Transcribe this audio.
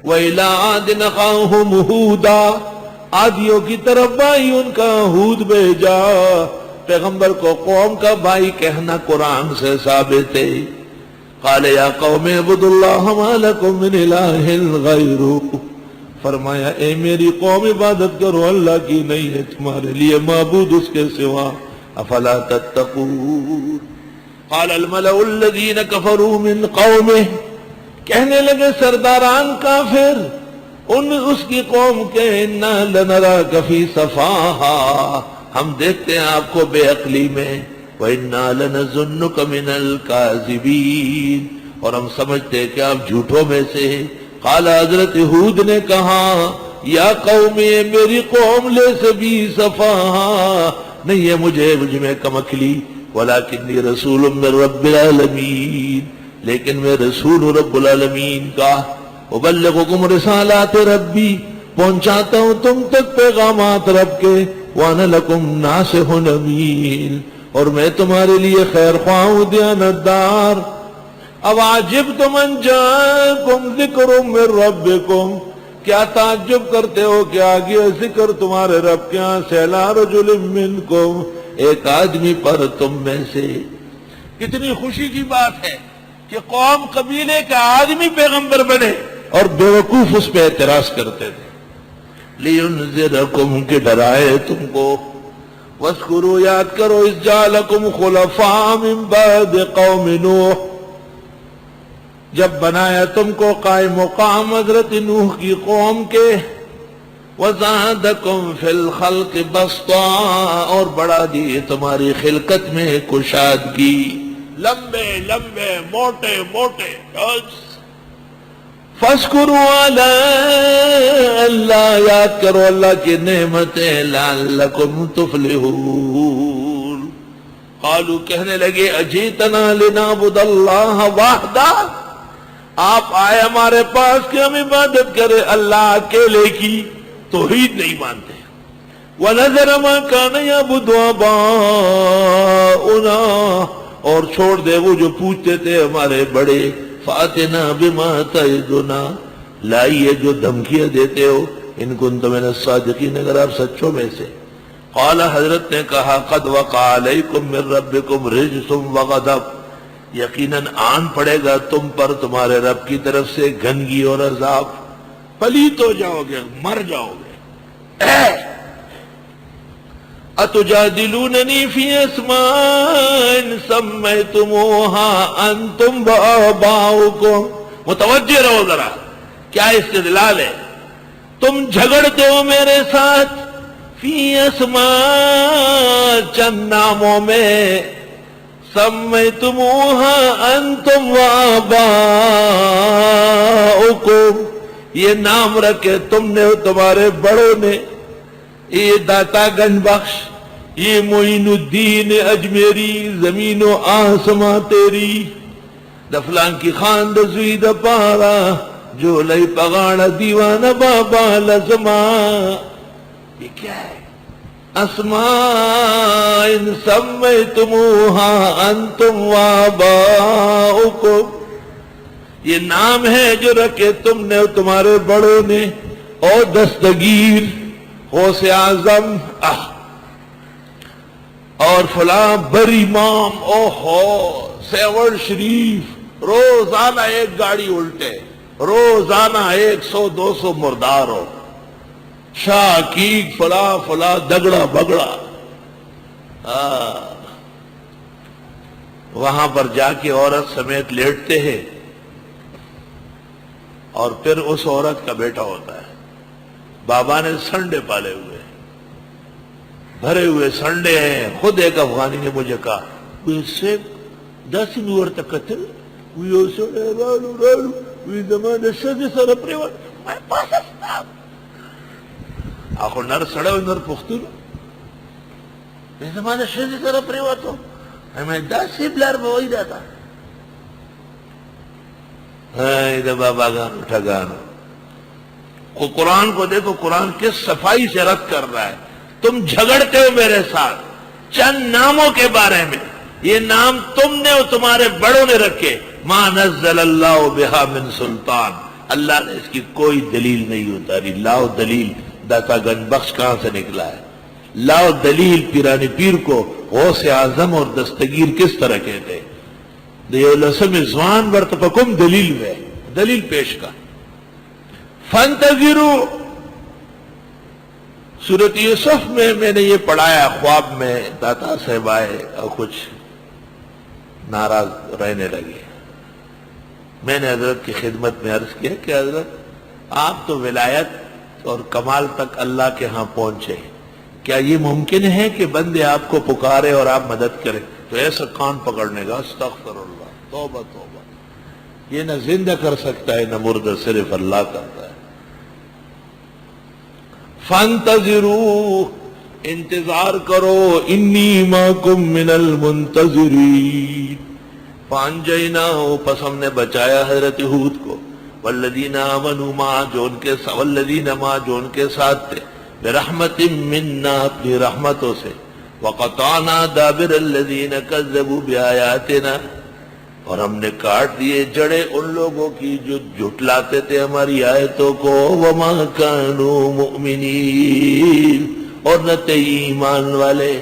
وَإِلَىٰ عَادٍ أَخَاهُمْ هُودًا، عادیوں کی طرف بھائی ان کا ہود بھیجا۔ پیغمبر کو قوم کا بھائی کہنا قرآن سے ثابت ہے۔ قال یا قوم اعبدوا اللہ ما لکم من الہ غیرہ، فرمایا اے میری قوم عبادت کرو اللہ کی، نہیں ہے تمہارے لیے معبود اس کے سوا، افلا تتقون۔ قال الملأ الذین کفروا من قومہ، کہنے لگے سرداران کافر اس کی قوم کے، انا لنراک فی سفاہا، ہم دیکھتے ہیں آپ کو بے عقلی میں، وَإِنَّا لَنَظُنُّكَ مِنَ الْكَاذِبِينَ، اور ہم سمجھتے ہیں کہ آپ جھوٹوں میں سے ہیں۔ قال حضرت ہود نے کہا یا قوم، میری قوم لیس بی سفاہا، نہیں ہے مجھ میں کم عقلی، وَلَكِنِّي رَسُولٌ مِّن رَبِّ الْعَالَمِينَ، لیکن میں رسول ہوں رب العالمین کا، ابلغکم رسالات ربی، پہنچاتا ہوں تم تک پیغامات رب کے، وانا لکم ناصح امین، اور میں تمہارے لیے خیر خواہ ہوں دیانت دار۔ اب عجبتم ان جاءکم ذکر من ربکم، کیا تعجب کرتے ہو کہ آ گیا ذکر تمہارے رب کے ہاں سے، علی رجل منکم، ایک آدمی پر تم میں سے۔ کتنی خوشی کی بات ہے کہ قوم قبیلے کا آدمی پیغمبر بنے، اور بیوقوف اس پہ اعتراض کرتے تھے۔ لِيُنذِرَكُمْ، کہ ڈرائے تم کو، وَاذْكُرُوا، یاد کرو، اِذْ جَعَلَكُمْ خُلَفَاءَ مِن بَعْدِ قَوْمِ نوح، جب بنایا تم کو قائم مقام حضرت نوح کی قوم کے، وَزَادَكُمْ فِي الْخَلْقِ بَسْطًا، اور بڑھا دی تمہاری خلقت میں کشادگی، لمبے لمبے موٹے موٹے۔ فَاذْكُرُوا عَلَىٰ اللَّهِ، یاد کرو اللہ کی نعمتیں، لَعَلَّكُمْ تُفْلِحُونَ۔ قالوا، کہنے لگے، اجیتنا لنعبد اللہ وحدہ، آپ آئے ہمارے پاس کہ ہم عبادت کرے اللہ اکیلے کی، توحید نہیں مانتے۔ وَنَذَرَ مَا كَانَ يَعْبُدُ آبَاؤُنَا، اور چھوڑ دے وہ جو پوچھتے تھے ہمارے بڑے، فَأْتِنَا بِمَا تَعِدُنَا، لائیے جو دھمکیاں دیتے ہو، ان کنتم من الصادقین، اگر آپ سچوں میں سے۔ قال، حضرت نے کہا، قد وقع علیکم من ربکم رجس وغضب، یقیناً آن پڑے گا تم پر تمہارے رب کی طرف سے گندگی اور عذاب، پلیت ہو جاؤ گے، مر جاؤ گے۔ اتجادلوننی فی اسماء سمیتموها انتم وآباؤکم، متوجہ رہو ذرا، کیا استدلال ہے؟ تم جھگڑتے ہو میرے ساتھ فی اسماء، چند ناموں میں، سمیتموها انتم وآباؤکم، یہ نام رکھے تم نے، تمہارے بڑوں نے، یہ داتا گنج بخش، یہ معین الدین اجمیری، زمین و آسماں تیری، دفلان کی خان دزوی دا پارا، جو لئی پگاڑا دیوانہ بابا لزما، یہ کیا ہے؟ اسماء سمیتموها انتم وآباؤکم، یہ نام ہے جو رکھے تم نے اور تمہارے بڑوں نے، اور دستگیر، غوث اعظم، اور فلاں بر امام، سیوڑ شریف، روزانہ ایک گاڑی الٹے، روزانہ 100-200 مردار ہو، شاہ عقیق، فلاں دگڑا بگڑا۔ وہاں پر جا کے عورت سمیت لیٹتے ہیں، اور پھر اس عورت کا بیٹا ہوتا ہے۔ بابا نے سنڈے پالے ہوئے، بھرے ہوئے سنڈے ہیں۔ خود ایک افغانی نے مجھے کہا، سے 10 نور تک قتل ویو سڑے رالو رالو وی زمان شد سر پریوان، میں پاس استا آخو نر سڑے و نر پختون، وی زمان شد سر پریواتو، میں 10 بلار بوائی داتا۔ ایدہ بابا گانو ٹھگانو۔ قرآن کو دیکھو، قرآن کس صفائی سے رد کر رہا ہے۔ تم جھگڑتے ہو میرے ساتھ چند ناموں کے بارے میں، یہ نام تم نے اور تمہارے بڑوں نے رکھے، ما نزل اللہ بہا من سلطان، اللہ نے اس کی کوئی دلیل نہیں اتاری. لاؤ دلیل. داتا گنج بخش کہاں سے نکلا ہے؟ لاؤ دلیل. پیرانی پیر کو غوث اعظم اور دستگیر کس طرح کہتے ہیں؟ دیو لسم ازوان برتفکم دلیل میں دلیل پیش کا. فانتظروا. سورۃ یوسف میں نے یہ پڑھایا خواب میں. داتا صاحب آئے اور کچھ ناراض رہنے لگے. میں نے حضرت کی خدمت میں عرض کیا کہ حضرت آپ تو ولایت اور کمال تک اللہ کے ہاں پہنچے، کیا یہ ممکن ہے کہ بندے آپ کو پکارے اور آپ مدد کریں؟ تو ایسا کان پکڑنے گا استغفر اللہ، توبہ توبہ. یہ نہ زندہ کر سکتا ہے نہ مردہ، صرف اللہ کرتا ہے. فانتظروا. انتظار کرو. انی معکم من المنتظرین. فانجیناہ. پس ہم نے بچایا حضرت ہود کو. والذین آمنوا معہ. والذین معہ جو ان کے ساتھ تھے. برحمت منا. اپنی رحمتوں سے. وقطعنا دابر الذین کذبوا بآیاتنا. اور ہم نے کاٹ دیے جڑے ان لوگوں کی جو جھٹلاتے تھے ہماری آیتوں کو. وما کانوا مؤمنین. اور نہ تھے ایمان والے.